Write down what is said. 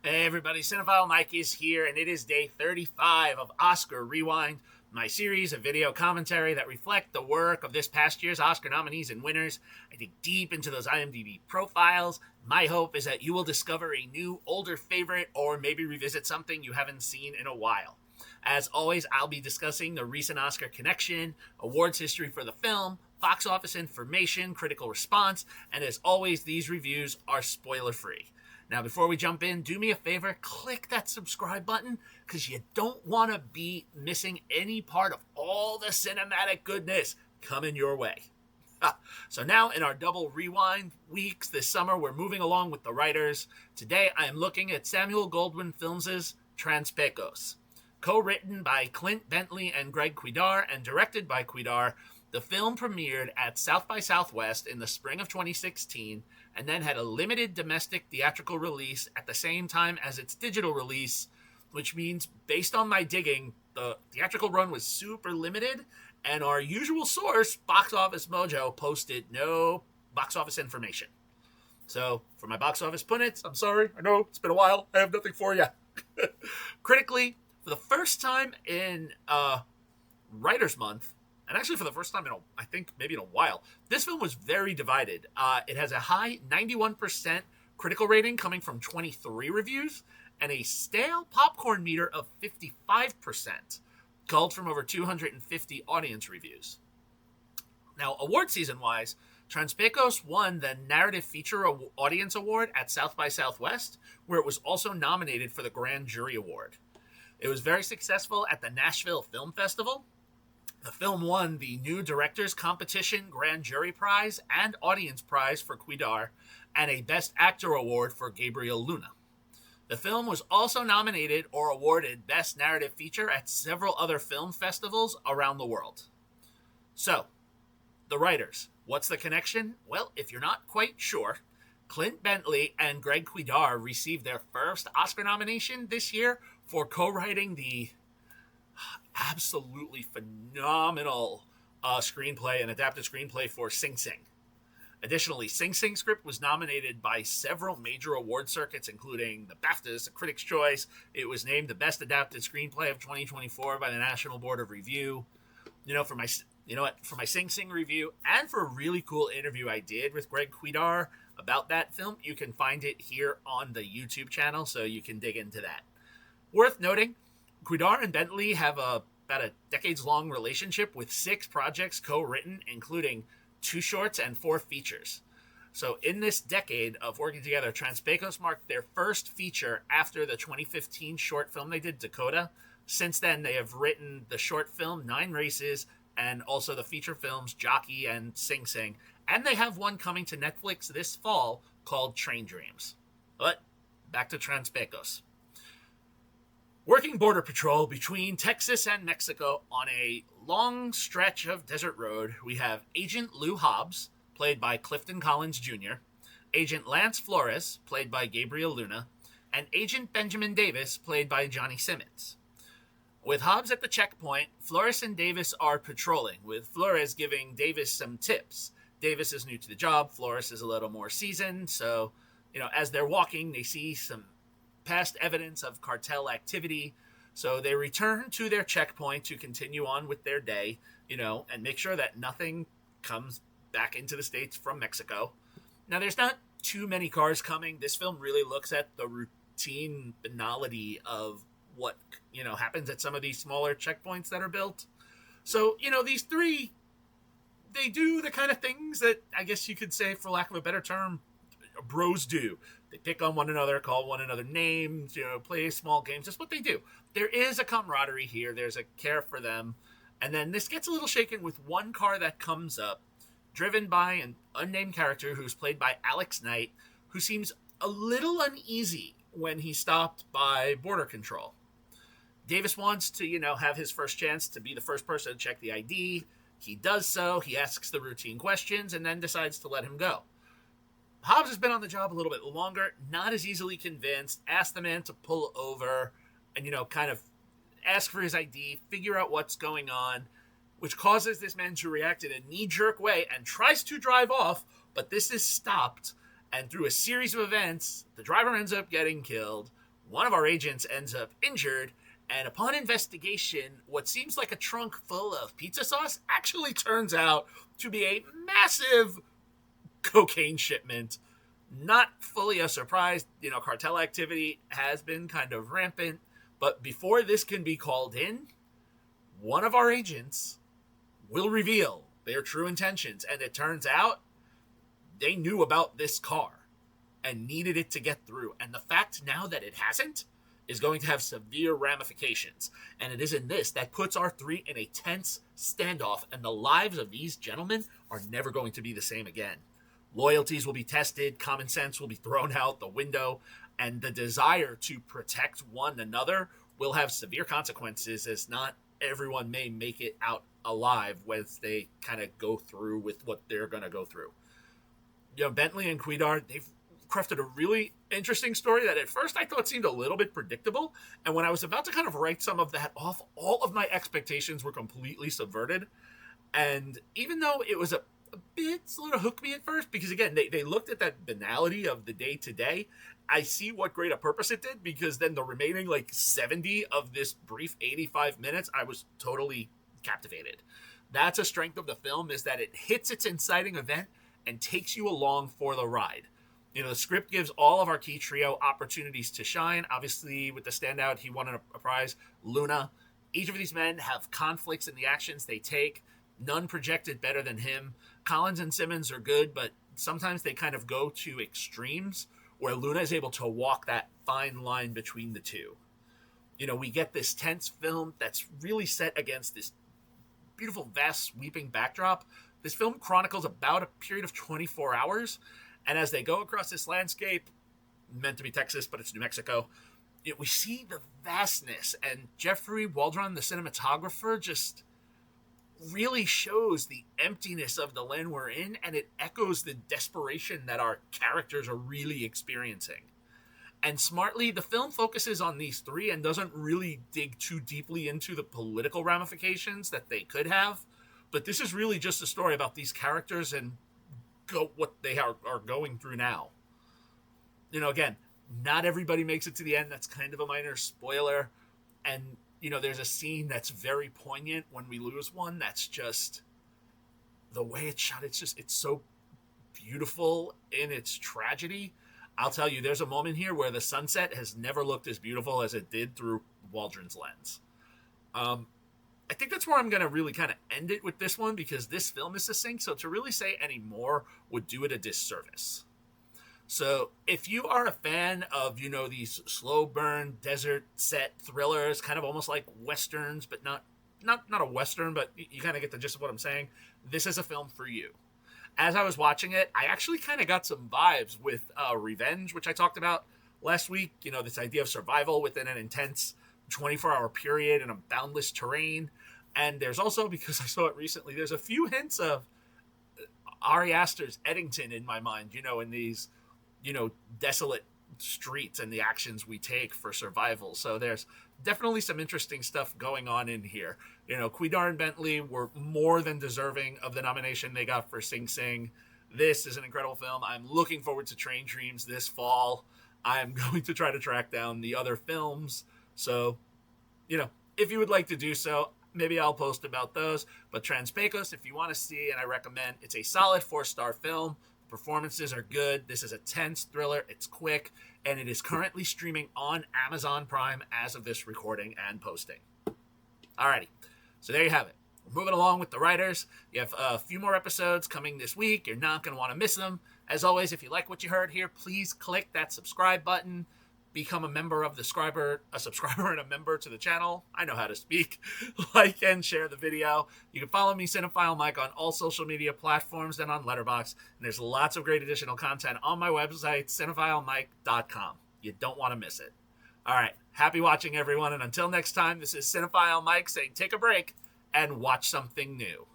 Hey everybody, Cinephile Mike is here, and it is day 35 of Oscar Rewind, my series of video commentary that reflect the work of this past year's Oscar nominees and winners. I dig deep into those IMDb profiles. My hope is that you will discover a new, older favorite, or maybe revisit something you haven't seen in a while. As always, I'll be discussing the recent Oscar connection, awards history for the film, box office information, critical response, and as always, these reviews are spoiler free. Now, before we jump in, do me a favor, click that subscribe button because you don't want to be missing any part of all the cinematic goodness coming your way. So now in our double rewind weeks this summer, we're moving along with the writers. Today I am looking at Samuel Goldwyn Films' Transpecos. Co-written by Clint Bentley and Greg Kwedar and directed by Kwedar, the film premiered at South by Southwest in the spring of 2016 and then had a limited domestic theatrical release at the same time as its digital release, which means, based on my digging, the theatrical run was super limited, and our usual source, Box Office Mojo, posted no box office information. So, for my box office pundits, I'm sorry, I know it's been a while, I have nothing for you. Critically, for the first time in Writer's Month, and actually for the first time I think maybe in a while, this film was very divided. It has a high 91% critical rating coming from 23 reviews and a stale popcorn meter of 55%, culled from over 250 audience reviews. Now, award season-wise, Transpecos won the Narrative Feature Audience Award at South by Southwest, where it was also nominated for the Grand Jury Award. It was very successful at the Nashville Film Festival. The film won the New Directors Competition Grand Jury Prize and Audience Prize for Kwedar, and a Best Actor Award for Gabriel Luna. The film was also nominated or awarded Best Narrative Feature at several other film festivals around the world. So, the writers. What's the connection? Well, if you're not quite sure, Clint Bentley and Greg Kwedar received their first Oscar nomination this year for co-writing the absolutely phenomenal screenplay and adapted screenplay for Sing Sing. Additionally, Sing Sing script was nominated by several major award circuits, including the BAFTAs, the Critics' Choice. It was named the Best Adapted Screenplay of 2024 by the National Board of Review. For my Sing Sing review and for a really cool interview I did with Greg Kwedar about that film, you can find it here on the YouTube channel, so you can dig into that. Worth noting, Kwedar and Bentley have about a decades-long relationship with 6 projects co-written, including 2 shorts and 4 features. So in this decade of working together, Transpecos marked their first feature after the 2015 short film they did, Dakota. Since then, they have written the short film 9 Races and also the feature films Jockey and Sing Sing. And they have one coming to Netflix this fall called Train Dreams. But back to Transpecos. Working border patrol between Texas and Mexico on a long stretch of desert road, we have Agent Lou Hobbs, played by Clifton Collins Jr., Agent Lance Flores, played by Gabriel Luna, and Agent Benjamin Davis, played by Johnny Simmons. With Hobbs at the checkpoint, Flores and Davis are patrolling, with Flores giving Davis some tips. Davis is new to the job, Flores is a little more seasoned, so, as they're walking, they see some past evidence of cartel activity, so they return to their checkpoint to continue on with their day, and make sure that nothing comes back into the States from Mexico. Now, there's not too many cars coming. This film really looks at the routine banality of what, happens at some of these smaller checkpoints that are built. So, these 3, they do the kind of things that I guess you could say, for lack of a better term, bros do. They pick on one another, call one another names, play small games. That's what they do. There is a camaraderie here. There's a care for them. And then this gets a little shaken with one car that comes up, driven by an unnamed character who's played by Alex Knight, who seems a little uneasy when he's stopped by border control. Davis wants to, have his first chance to be the first person to check the ID. He does so. He asks the routine questions and then decides to let him go. Hobbs has been on the job a little bit longer, not as easily convinced, asked the man to pull over and, kind of ask for his ID, figure out what's going on, which causes this man to react in a knee-jerk way and tries to drive off, but this is stopped, and through a series of events, the driver ends up getting killed, one of our agents ends up injured, and upon investigation, what seems like a trunk full of pizza sauce actually turns out to be a massive cocaine shipment. Not fully a surprise, cartel activity has been kind of rampant, but before this can be called in, one of our agents will reveal their true intentions, and it turns out they knew about this car and needed it to get through, and the fact now that it hasn't is going to have severe ramifications, and it is in this that puts our three in a tense standoff, and the lives of these gentlemen are never going to be the same again. Loyalties will be tested, common sense will be thrown out the window, and the desire to protect one another will have severe consequences, as not everyone may make it out alive once they kind of go through with what they're going to go through. Bentley and Kwedar, they've crafted a really interesting story that at first I thought seemed a little bit predictable, and when I was about to kind of write some of that off, all of my expectations were completely subverted. And even though it was a bit sort of hooked me at first, because again, they looked at that banality of the day-to-day, I see what great a purpose it did, because then the remaining 70 of this brief 85 minutes, I was totally captivated. That's a strength of the film, is that it hits its inciting event and takes you along for the ride. The script gives all of our key trio opportunities to shine. Obviously, with the standout, he won a prize, Luna. Each of these men have conflicts in the actions they take. None projected better than him. Collins and Simmons are good, but sometimes they kind of go to extremes, where Luna is able to walk that fine line between the two. We get this tense film that's really set against this beautiful, vast, sweeping backdrop. This film chronicles about a period of 24 hours, and as they go across this landscape, meant to be Texas, but it's New Mexico, we see the vastness, and Jeffrey Waldron, the cinematographer, just really shows the emptiness of the land we're in, and it echoes the desperation that our characters are really experiencing. And smartly, the film focuses on these three and doesn't really dig too deeply into the political ramifications that they could have, but this is really just a story about these characters and what they are going through now. Again, not everybody makes it to the end. That's kind of a minor spoiler. And, there's a scene that's very poignant when we lose one. That's just the way it's shot. It's so beautiful in its tragedy. I'll tell you, there's a moment here where the sunset has never looked as beautiful as it did through Waldron's lens. I think that's where I'm going to really kind of end it with this one, because this film is succinct, so to really say any more would do it a disservice. So if you are a fan of, these slow burn, desert set thrillers, kind of almost like Westerns, but not a Western, but you kind of get the gist of what I'm saying, this is a film for you. As I was watching it, I actually kind of got some vibes with Revenge, which I talked about last week. This idea of survival within an intense 24-hour period in a boundless terrain. And there's also, because I saw it recently, there's a few hints of Ari Aster's Eddington in my mind, in these, desolate streets and the actions we take for survival. So there's definitely some interesting stuff going on in here. Kwedar and Bentley were more than deserving of the nomination they got for Sing Sing. This is an incredible film. I'm looking forward to Train Dreams this fall. I'm going to try to track down the other films. So, if you would like to do so, maybe I'll post about those. But Transpecos, if you want to see, and I recommend, it's a solid 4-star film. Performances are good. This is a tense thriller. It's quick, and it is currently streaming on Amazon Prime as of this recording and posting. Alrighty, so there you have it. We're moving along with the writers. You have a few more episodes coming this week. You're not going to want to miss them. As always, if you like what you heard here, please click that subscribe button. Become a member of a subscriber and a member to the channel. I know how to speak. Like and share the video. You can follow me, Cinephile Mike, on all social media platforms and on Letterboxd. And there's lots of great additional content on my website, cinephilemike.com. You don't want to miss it. All right. Happy watching, everyone. And until next time, this is Cinephile Mike saying take a break and watch something new.